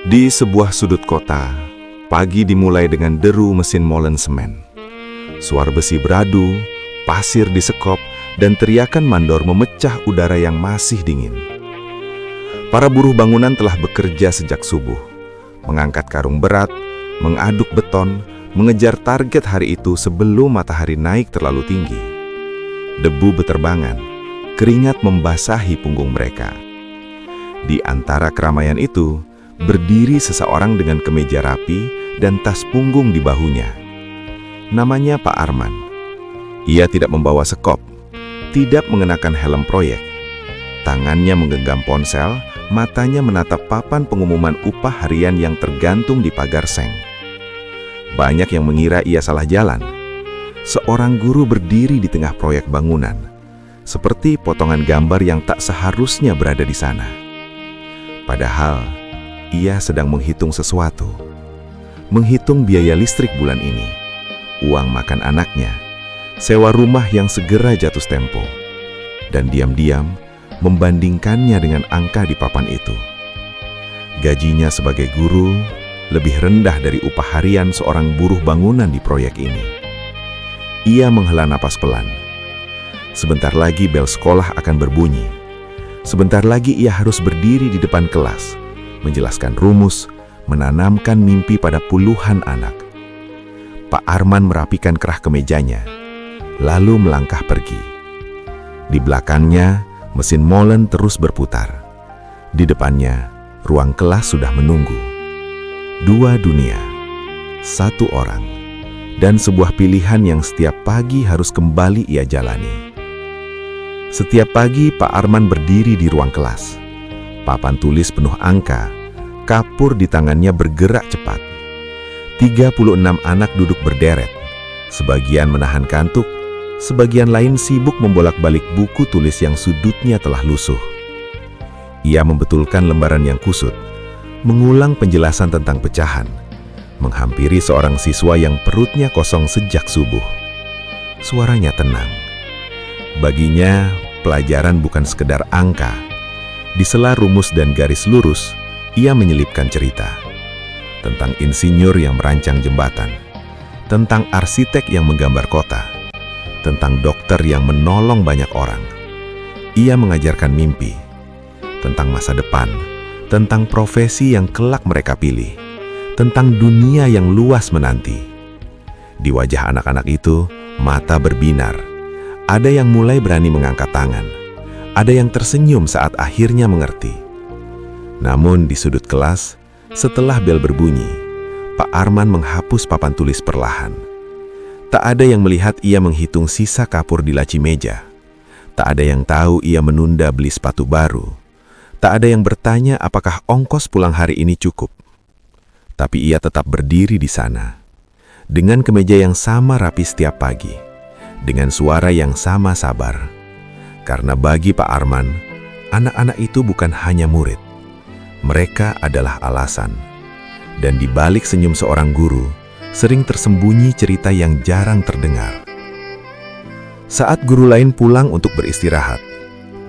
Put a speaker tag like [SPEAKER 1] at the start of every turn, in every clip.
[SPEAKER 1] Di sebuah sudut kota, pagi dimulai dengan deru mesin molen semen. Suara besi beradu, pasir disekop, dan teriakan mandor memecah udara yang masih dingin. Para buruh bangunan telah bekerja sejak subuh, mengangkat karung berat, mengaduk beton, mengejar target hari itu sebelum matahari naik terlalu tinggi. Debu beterbangan, keringat membasahi punggung mereka. Di antara keramaian itu, berdiri seseorang dengan kemeja rapi dan tas punggung di bahunya. Namanya Pak Arman. Ia tidak membawa sekop, tidak mengenakan helm proyek. Tangannya menggenggam ponsel, matanya menatap papan pengumuman upah harian yang tergantung di pagar seng. Banyak yang mengira ia salah jalan. Seorang guru berdiri di tengah proyek bangunan, seperti potongan gambar yang tak seharusnya berada di sana. Padahal, ia sedang menghitung sesuatu. Menghitung biaya listrik bulan ini, uang makan anaknya, sewa rumah yang segera jatuh tempo, dan diam-diam membandingkannya dengan angka di papan itu. Gajinya sebagai guru lebih rendah dari upah harian seorang buruh bangunan di proyek ini. Ia menghela napas pelan. Sebentar lagi bel sekolah akan berbunyi. Sebentar lagi ia harus berdiri di depan kelas, menjelaskan rumus, menanamkan mimpi pada puluhan anak. Pak Arman merapikan kerah kemejanya, lalu melangkah pergi. Di belakangnya, mesin molen terus berputar. Di depannya, ruang kelas sudah menunggu. Dua dunia, satu orang, dan sebuah pilihan yang setiap pagi harus kembali ia jalani. Setiap pagi Pak Arman berdiri di ruang kelas. Papan tulis penuh angka, kapur di tangannya bergerak cepat. 36 anak duduk berderet, sebagian menahan kantuk, sebagian lain sibuk membolak-balik buku tulis yang sudutnya telah lusuh. Ia membetulkan lembaran yang kusut, mengulang penjelasan tentang pecahan, menghampiri seorang siswa yang perutnya kosong sejak subuh. Suaranya tenang. Baginya, pelajaran bukan sekedar angka. Di sela rumus dan garis lurus, ia menyelipkan cerita tentang insinyur yang merancang jembatan, tentang arsitek yang menggambar kota, tentang dokter yang menolong banyak orang. Ia mengajarkan mimpi, tentang masa depan, tentang profesi yang kelak mereka pilih, tentang dunia yang luas menanti. Di wajah anak-anak itu, mata berbinar. Ada yang mulai berani mengangkat tangan. Ada yang tersenyum saat akhirnya mengerti. Namun di sudut kelas, setelah bel berbunyi, Pak Arman menghapus papan tulis perlahan. Tak ada yang melihat ia menghitung sisa kapur di laci meja. Tak ada yang tahu ia menunda beli sepatu baru. Tak ada yang bertanya apakah ongkos pulang hari ini cukup. Tapi ia tetap berdiri di sana, dengan kemeja yang sama rapi setiap pagi, dengan suara yang sama sabar. Karena bagi Pak Arman, anak-anak itu bukan hanya murid. Mereka adalah alasan. Dan di balik senyum seorang guru, sering tersembunyi cerita yang jarang terdengar. Saat guru lain pulang untuk beristirahat,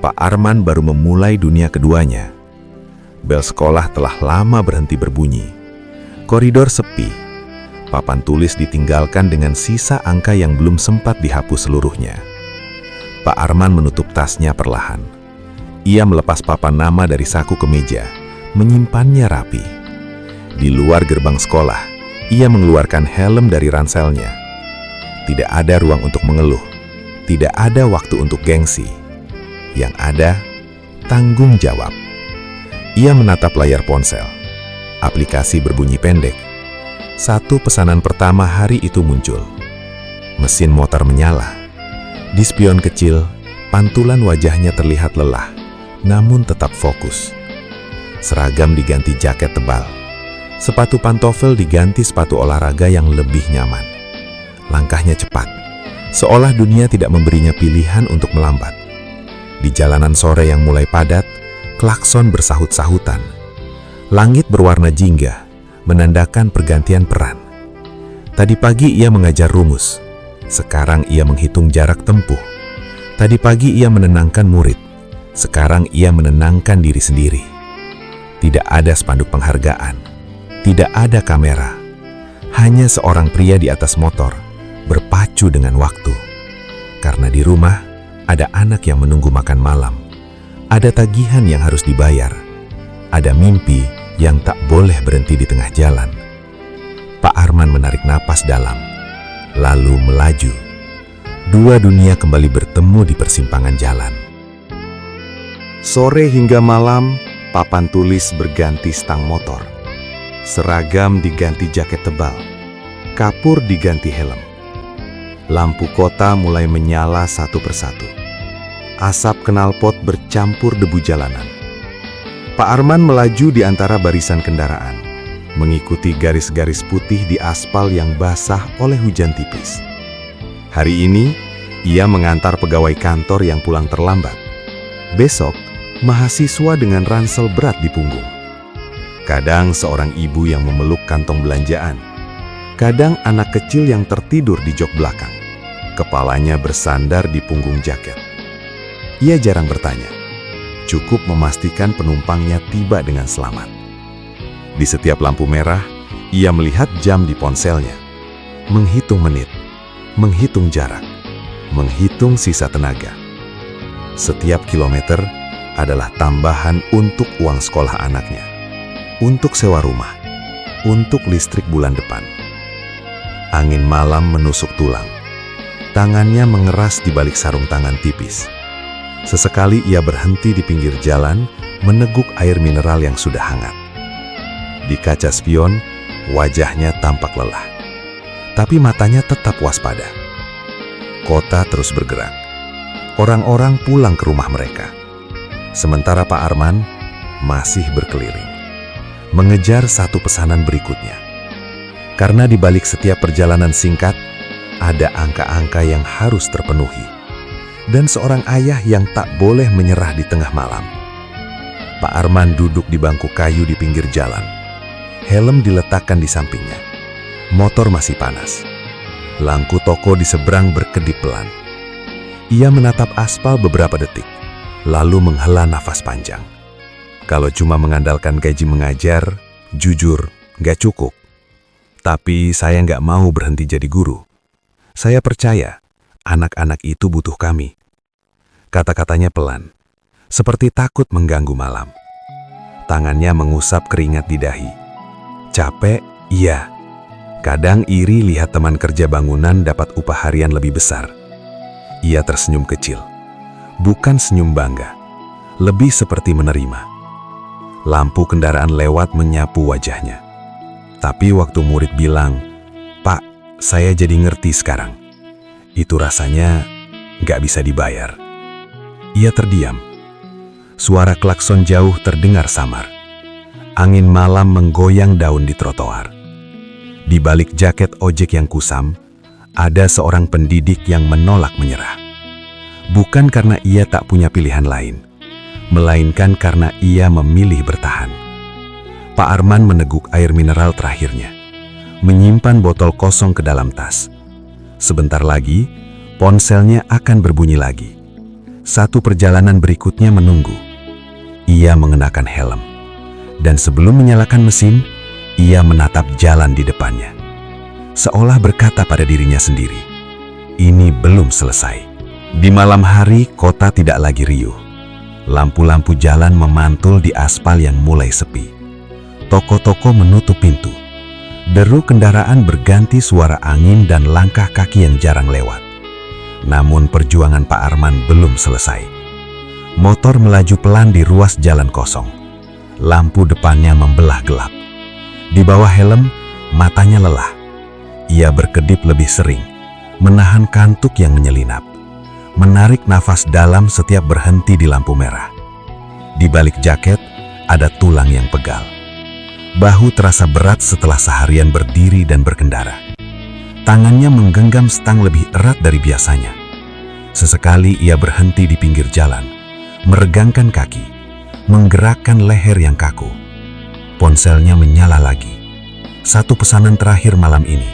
[SPEAKER 1] Pak Arman baru memulai dunia keduanya. Bel sekolah telah lama berhenti berbunyi. Koridor sepi, papan tulis ditinggalkan dengan sisa angka yang belum sempat dihapus seluruhnya. Pak Arman menutup tasnya perlahan. Ia melepas papan nama dari saku kemeja, menyimpannya rapi. Di luar gerbang sekolah, ia mengeluarkan helm dari ranselnya. Tidak ada ruang untuk mengeluh, tidak ada waktu untuk gengsi. Yang ada, tanggung jawab. Ia menatap layar ponsel. Aplikasi berbunyi pendek. Satu pesanan pertama hari itu muncul. Mesin motor menyala. Di spion kecil, pantulan wajahnya terlihat lelah, namun tetap fokus. Seragam diganti jaket tebal. Sepatu pantofel diganti sepatu olahraga yang lebih nyaman. Langkahnya cepat, seolah dunia tidak memberinya pilihan untuk melambat. Di jalanan sore yang mulai padat, klakson bersahut-sahutan. Langit berwarna jingga, menandakan pergantian peran. Tadi pagi ia mengajar rumus, sekarang ia menghitung jarak tempuh. Tadi pagi ia menenangkan murid, sekarang ia menenangkan diri sendiri. Tidak ada spanduk penghargaan, Tidak ada kamera, hanya seorang pria di atas motor berpacu dengan waktu. Karena di rumah ada anak yang menunggu makan malam, ada tagihan yang harus dibayar, ada mimpi yang tak boleh berhenti di tengah jalan. Pak Arman menarik napas dalam, lalu melaju. Dua dunia kembali bertemu di persimpangan jalan. Sore hingga malam, papan tulis berganti stang motor. Seragam diganti jaket tebal. Kapur diganti helm. Lampu kota mulai menyala satu persatu. Asap knalpot bercampur debu jalanan. Pak Arman melaju di antara barisan kendaraan, mengikuti garis-garis putih di aspal yang basah oleh hujan tipis. Hari ini, ia mengantar pegawai kantor yang pulang terlambat. Besok, mahasiswa dengan ransel berat di punggung. Kadang seorang ibu yang memeluk kantong belanjaan. Kadang anak kecil yang tertidur di jok belakang. Kepalanya bersandar di punggung jaket. Ia jarang bertanya. Cukup memastikan penumpangnya tiba dengan selamat. Di setiap lampu merah, ia melihat jam di ponselnya. Menghitung menit, menghitung jarak, menghitung sisa tenaga. Setiap kilometer adalah tambahan untuk uang sekolah anaknya, untuk sewa rumah, untuk listrik bulan depan. Angin malam menusuk tulang. Tangannya mengeras di balik sarung tangan tipis. Sesekali ia berhenti di pinggir jalan, meneguk air mineral yang sudah hangat. Di kaca spion, wajahnya tampak lelah. Tapi matanya tetap waspada. Kota terus bergerak. Orang-orang pulang ke rumah mereka. Sementara Pak Arman masih berkeliling, mengejar satu pesanan berikutnya. Karena di balik setiap perjalanan singkat, ada angka-angka yang harus terpenuhi. Dan seorang ayah yang tak boleh menyerah di tengah malam. Pak Arman duduk di bangku kayu di pinggir jalan. Helm diletakkan di sampingnya. Motor masih panas. Lampu toko di seberang berkedip pelan. Ia menatap aspal beberapa detik, lalu menghela nafas panjang. Kalau cuma mengandalkan gaji mengajar, jujur, gak cukup. Tapi saya gak mau berhenti jadi guru. Saya percaya, anak-anak itu butuh kami. Kata-katanya pelan, seperti takut mengganggu malam. Tangannya mengusap keringat di dahi. Capek, iya. Kadang iri lihat teman kerja bangunan dapat upah harian lebih besar. Ia tersenyum kecil. Bukan senyum bangga, lebih seperti menerima. Lampu kendaraan lewat menyapu wajahnya. Tapi waktu murid bilang, "Pak, saya jadi ngerti sekarang." Itu rasanya gak bisa dibayar. Ia terdiam. Suara klakson jauh terdengar samar. Angin malam menggoyang daun di trotoar. Di balik jaket ojek yang kusam, ada seorang pendidik yang menolak menyerah. Bukan karena ia tak punya pilihan lain, melainkan karena ia memilih bertahan. Pak Arman meneguk air mineral terakhirnya, menyimpan botol kosong ke dalam tas. Sebentar lagi, ponselnya akan berbunyi lagi. Satu perjalanan berikutnya menunggu. Ia mengenakan helm, dan sebelum menyalakan mesin, ia menatap jalan di depannya. Seolah berkata pada dirinya sendiri, ini belum selesai. Di malam hari, kota tidak lagi riuh. Lampu-lampu jalan memantul di aspal yang mulai sepi. Toko-toko menutup pintu. Deru kendaraan berganti suara angin dan langkah kaki yang jarang lewat. Namun perjuangan Pak Arman belum selesai. Motor melaju pelan di ruas jalan kosong. Lampu depannya membelah gelap. Di bawah helm, matanya lelah. Ia berkedip lebih sering, menahan kantuk yang menyelinap, menarik nafas dalam setiap berhenti di lampu merah. Di balik jaket, ada tulang yang pegal. Bahu terasa berat setelah seharian berdiri dan berkendara. Tangannya menggenggam stang lebih erat dari biasanya. Sesekali ia berhenti di pinggir jalan, meregangkan kaki, menggerakkan leher yang kaku. Ponselnya menyala lagi. Satu pesanan terakhir malam ini.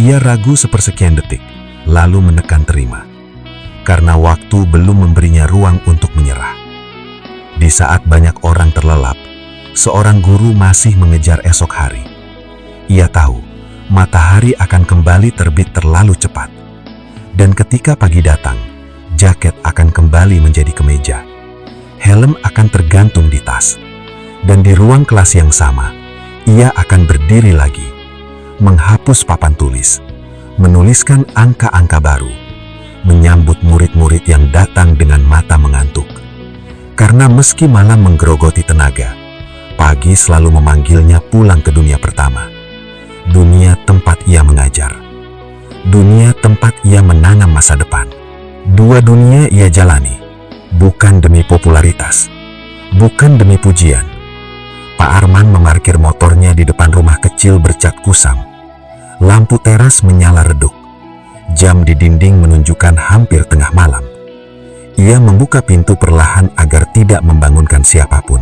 [SPEAKER 1] Ia ragu sepersekian detik, lalu menekan terima. Karena waktu belum memberinya ruang untuk menyerah. Di saat banyak orang terlelap, seorang guru masih mengejar esok hari.
[SPEAKER 2] Ia tahu matahari akan kembali terbit terlalu cepat. Dan ketika pagi datang, jaket akan kembali menjadi kemeja. Helm akan tergantung di tas. Dan di ruang kelas yang sama, ia akan berdiri lagi, menghapus papan tulis, menuliskan angka-angka baru, menyambut murid-murid yang datang dengan mata mengantuk. Karena meski malam menggerogoti tenaga, pagi selalu memanggilnya pulang ke dunia pertama. Dunia tempat ia mengajar. Dunia tempat ia menanam masa depan. Dua dunia ia jalani, bukan demi popularitas, bukan demi pujian. Pak Arman memarkir motornya di depan rumah kecil bercat kusam. Lampu teras menyala redup. Jam di dinding menunjukkan hampir tengah malam. Ia membuka pintu perlahan agar tidak membangunkan siapapun.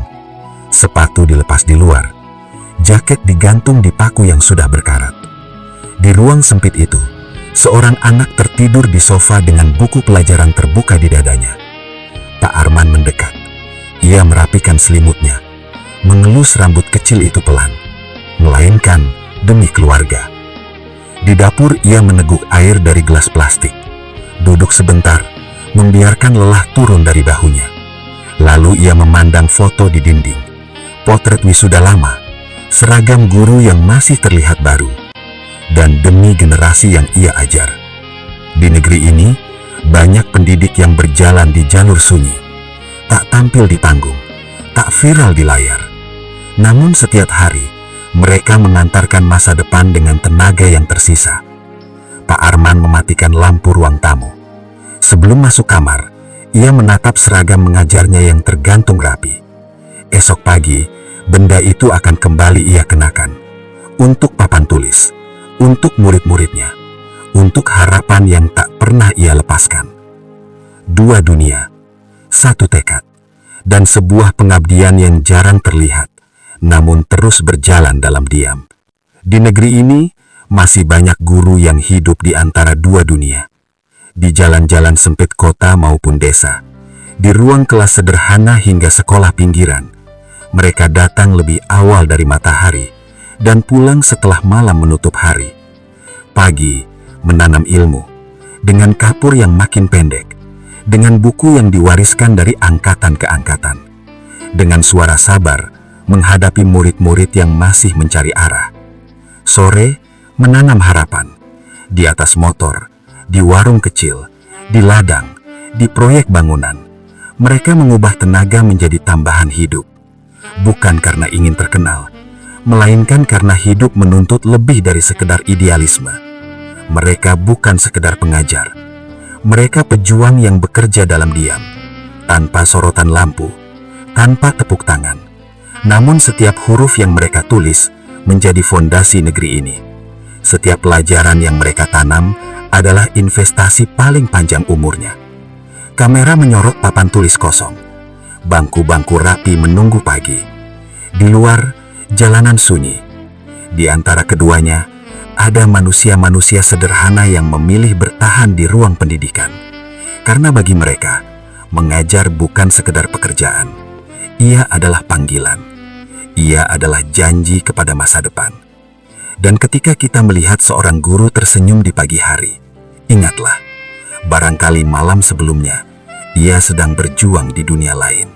[SPEAKER 2] Sepatu dilepas di luar. Jaket digantung di paku yang sudah berkarat. Di ruang sempit itu, seorang anak tertidur di sofa dengan buku pelajaran terbuka di dadanya. Pak Arman mendekat. Ia merapikan selimutnya, mengelus rambut kecil itu pelan, melainkan demi keluarga. Di dapur ia meneguk air dari gelas plastik, duduk sebentar, membiarkan lelah turun dari bahunya. Lalu ia memandang foto di dinding, potret wisuda lama, seragam guru yang masih terlihat baru, dan demi generasi yang ia ajar. Di negeri ini, banyak pendidik yang berjalan di jalur sunyi, tak tampil di panggung, tak viral di layar. Namun setiap hari, mereka mengantarkan masa depan dengan tenaga yang tersisa. Pak Arman mematikan lampu ruang tamu. Sebelum masuk kamar, ia menatap seragam mengajarnya yang tergantung rapi. Esok pagi, benda itu akan kembali ia kenakan. Untuk papan tulis, untuk murid-muridnya, untuk harapan yang tak pernah ia lepaskan. Dua dunia, satu tekad, dan sebuah pengabdian yang jarang terlihat, namun terus berjalan dalam diam. Di negeri ini, masih banyak guru yang hidup di antara dua dunia. Di jalan-jalan sempit kota maupun desa, di ruang kelas sederhana hingga sekolah pinggiran, mereka datang lebih awal dari matahari dan pulang setelah malam menutup hari. Pagi, menanam ilmu, dengan kapur yang makin pendek, dengan buku yang diwariskan dari angkatan ke angkatan, dengan suara sabar, menghadapi murid-murid yang masih mencari arah. Sore, menanam harapan. Di atas motor, di warung kecil, di ladang, di proyek bangunan. Mereka mengubah tenaga menjadi tambahan hidup. Bukan karena ingin terkenal, melainkan karena hidup menuntut lebih dari sekedar idealisme. Mereka bukan sekedar pengajar. Mereka pejuang yang bekerja dalam diam, tanpa sorotan lampu, tanpa tepuk tangan. Namun setiap huruf yang mereka tulis menjadi fondasi negeri ini. Setiap pelajaran yang mereka tanam adalah investasi paling panjang umurnya. Kamera menyorot papan tulis kosong. Bangku-bangku rapi menunggu pagi. Di luar, jalanan sunyi. Di antara keduanya, ada manusia-manusia sederhana yang memilih bertahan di ruang pendidikan. Karena bagi mereka, mengajar bukan sekedar pekerjaan. Ia adalah panggilan. Ia adalah janji kepada masa depan. Dan ketika kita melihat seorang guru tersenyum di pagi hari, ingatlah, barangkali malam sebelumnya, ia sedang berjuang di dunia lain.